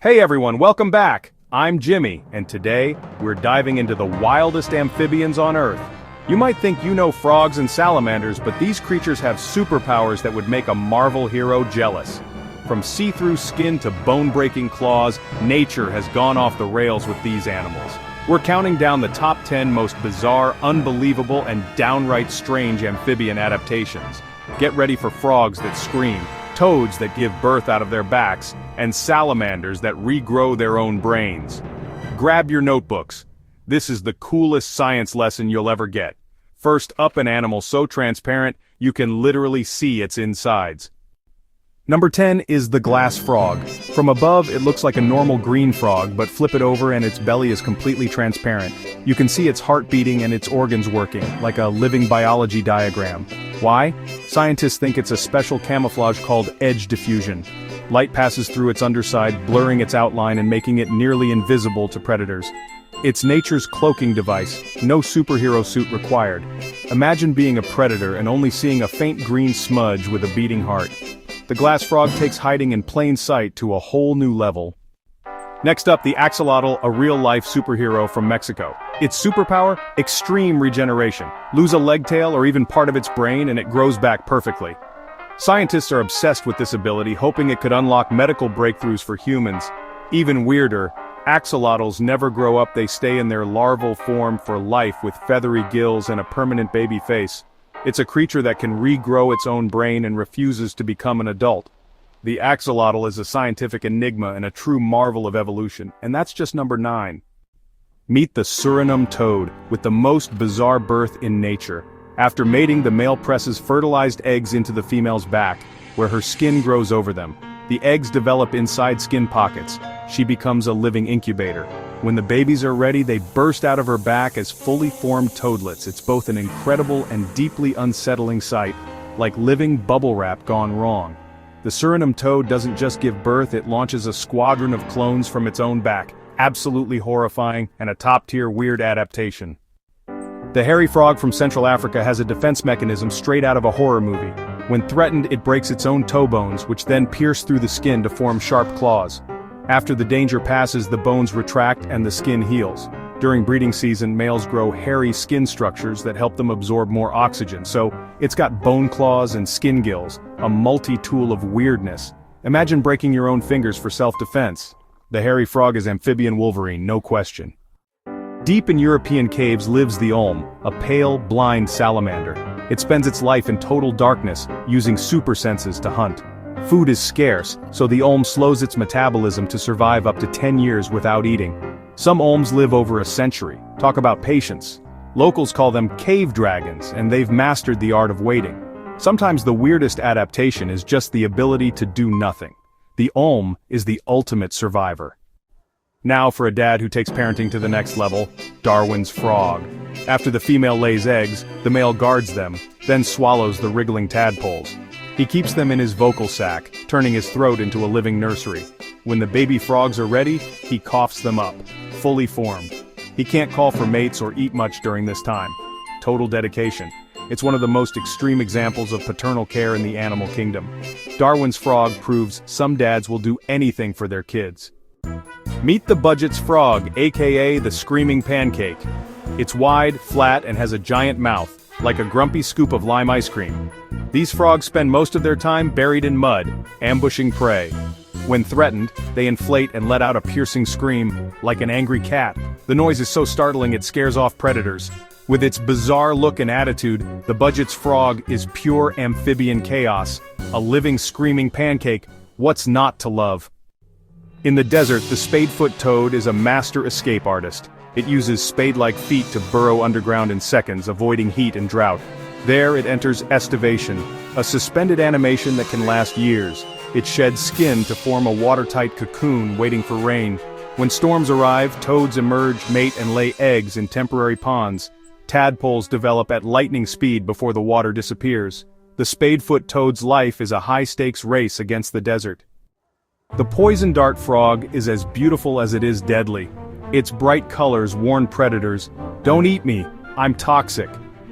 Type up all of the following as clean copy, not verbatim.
Hey everyone, welcome back! I'm Jimmy, and today, we're diving into the wildest amphibians on Earth. You might think you know frogs and salamanders, but these creatures have superpowers that would make a Marvel hero jealous. From see-through skin to bone-breaking claws, nature has gone off the rails with these animals. We're counting down the top 10 most bizarre, unbelievable, and downright strange amphibian adaptations. Get ready for frogs that scream, toads that give birth out of their backs, and salamanders that regrow their own brains. Grab your notebooks. This is the coolest science lesson you'll ever get. First up, an animal so transparent, you can literally see its insides. Number 10 is the glass frog. From above, it looks like a normal green frog, but flip it over and its belly is completely transparent. You can see its heart beating and its organs working, like a living biology diagram. Why? Scientists think it's a special camouflage called edge diffusion. Light passes through its underside, blurring its outline and making it nearly invisible to predators. It's nature's cloaking device, no superhero suit required. Imagine being a predator and only seeing a faint green smudge with a beating heart. The glass frog takes hiding in plain sight to a whole new level. Next up, the axolotl, a real-life superhero from Mexico. Its superpower? Extreme regeneration. Lose a leg tail or even part of its brain and it grows back perfectly. Scientists are obsessed with this ability, hoping it could unlock medical breakthroughs for humans. Even weirder, axolotls never grow up, they stay in their larval form for life with feathery gills and a permanent baby face. It's a creature that can regrow its own brain and refuses to become an adult. The axolotl is a scientific enigma and a true marvel of evolution, and that's just number 9. Meet the Suriname toad, with the most bizarre birth in nature. After mating, the male presses fertilized eggs into the female's back, where her skin grows over them. The eggs develop inside skin pockets. She becomes a living incubator. When the babies are ready, they burst out of her back as fully formed toadlets. It's both an incredible and deeply unsettling sight, like living bubble wrap gone wrong. The Suriname toad doesn't just give birth, it launches a squadron of clones from its own back. Absolutely horrifying, and a top-tier weird adaptation. The hairy frog from Central Africa has a defense mechanism straight out of a horror movie. When threatened, it breaks its own toe bones, which then pierce through the skin to form sharp claws. After the danger passes, the bones retract and the skin heals. During breeding season, males grow hairy skin structures that help them absorb more oxygen, so it's got bone claws and skin gills, a multi-tool of weirdness. Imagine breaking your own fingers for self-defense. The hairy frog is amphibian Wolverine, no question. Deep in European caves lives the olm, a pale, blind salamander. It spends its life in total darkness, using super senses to hunt. Food is scarce, so the olm slows its metabolism to survive up to 10 years without eating. Some olms live over a century. Talk about patience. Locals call them cave dragons, and they've mastered the art of waiting. Sometimes the weirdest adaptation is just the ability to do nothing. The olm is the ultimate survivor. Now for a dad who takes parenting to the next level, Darwin's frog. After the female lays eggs, the male guards them, then swallows the wriggling tadpoles. He keeps them in his vocal sac, turning his throat into a living nursery. When the baby frogs are ready, he coughs them up, fully formed. He can't call for mates or eat much during this time. Total dedication. It's one of the most extreme examples of paternal care in the animal kingdom. Darwin's frog proves some dads will do anything for their kids. Meet the budget's frog, aka the screaming pancake. It's wide, flat, and has a giant mouth, like a grumpy scoop of lime ice cream. These frogs spend most of their time buried in mud, ambushing prey. When threatened, they inflate and let out a piercing scream, like an angry cat. The noise is so startling it scares off predators. With its bizarre look and attitude, the budget's frog is pure amphibian chaos. A living screaming pancake, what's not to love? In the desert, the spadefoot toad is a master escape artist. It uses spade-like feet to burrow underground in seconds, avoiding heat and drought. There it enters estivation, a suspended animation that can last years. It sheds skin to form a watertight cocoon waiting for rain. When storms arrive, toads emerge, mate, and lay eggs in temporary ponds. Tadpoles develop at lightning speed before the water disappears. The spadefoot toad's life is a high-stakes race against the desert. The poison dart frog is as beautiful as it is deadly. Its bright colors warn predators, "Don't eat me, I'm toxic."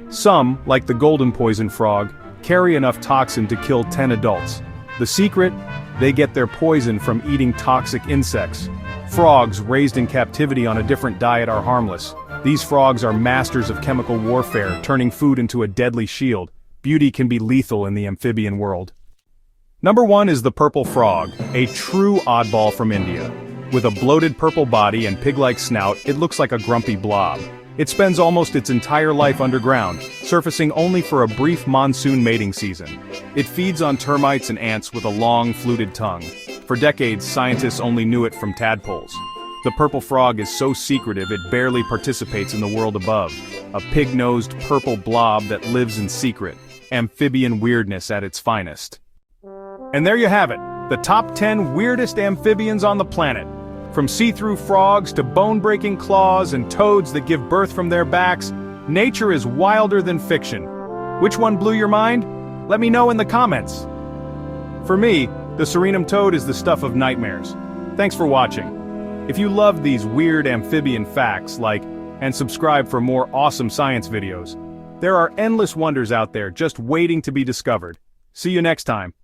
Some, like the golden poison frog, carry enough toxin to kill 10 adults. The secret? They get their poison from eating toxic insects. Frogs raised in captivity on a different diet are harmless. These frogs are masters of chemical warfare, turning food into a deadly shield. Beauty can be lethal in the amphibian world. Number 1 is the purple frog, a true oddball from India. With a bloated purple body and pig-like snout, it looks like a grumpy blob. It spends almost its entire life underground, surfacing only for a brief monsoon mating season. It feeds on termites and ants with a long, fluted tongue. For decades, scientists only knew it from tadpoles. The purple frog is so secretive it barely participates in the world above. A pig-nosed purple blob that lives in secret. Amphibian weirdness at its finest. And there you have it, the top 10 weirdest amphibians on the planet. From see-through frogs to bone-breaking claws and toads that give birth from their backs, nature is wilder than fiction. Which one blew your mind? Let me know in the comments. For me, the Serenum toad is the stuff of nightmares. Thanks for watching. If you love these weird amphibian facts, like and subscribe for more awesome science videos. There are endless wonders out there just waiting to be discovered. See you next time.